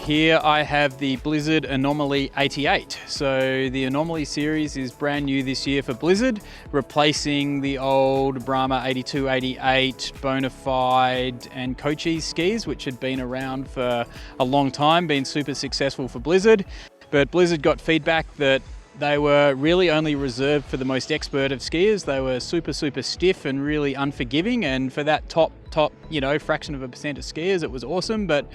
Here I have the Blizzard Anomaly 88. So the Anomaly series is brand new this year for Blizzard, replacing the old Brahma 82, 88, Bonafide and Cochise skis, which had been around for a long time, been super successful for Blizzard. But Blizzard got feedback that they were really only reserved for the most expert of skiers. They were super stiff and really unforgiving, and for that top fraction of a percent of skiers, it was awesome. But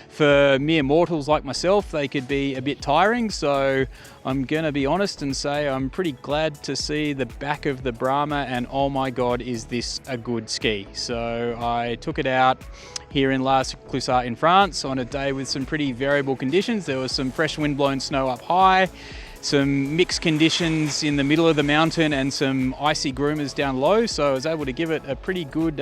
for mere mortals like myself, they could be a bit tiring. So I'm gonna be honest and say I'm pretty glad to see the back of the Brahma, and oh my God, is this a good ski. So I took it out here in Cumbersome in France on a day with some pretty variable conditions. There was some fresh wind-blown snow up high, some mixed conditions in the middle of the mountain, and some icy groomers down low. So I was able to give it a pretty good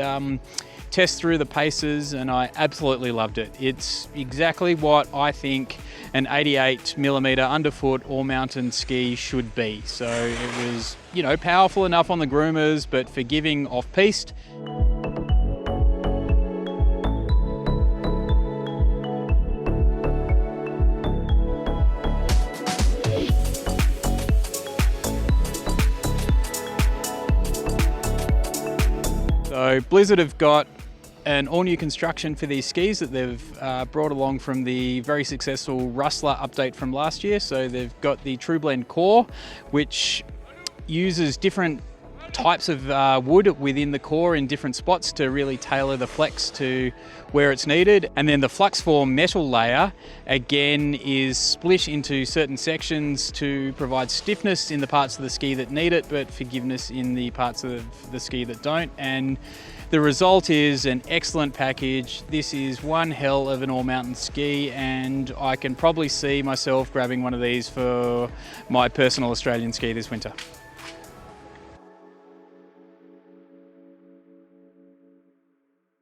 test through the paces, and I absolutely loved it. It's exactly what I think an 88mm underfoot all mountain ski should be. So it was, powerful enough on the groomers, but forgiving off-piste. So Blizzard have got an all-new construction for these skis that they've brought along from the very successful Rustler update from last year. So they've got the True Blend core, which uses different types of wood within the core in different spots to really tailor the flex to where it's needed. And then the flux form metal layer, again, is split into certain sections to provide stiffness in the parts of the ski that need it, but forgiveness in the parts of the ski that don't. And the result is an excellent package. This is one hell of an all-mountain ski, and I can probably see myself grabbing one of these for my personal Australian ski this winter.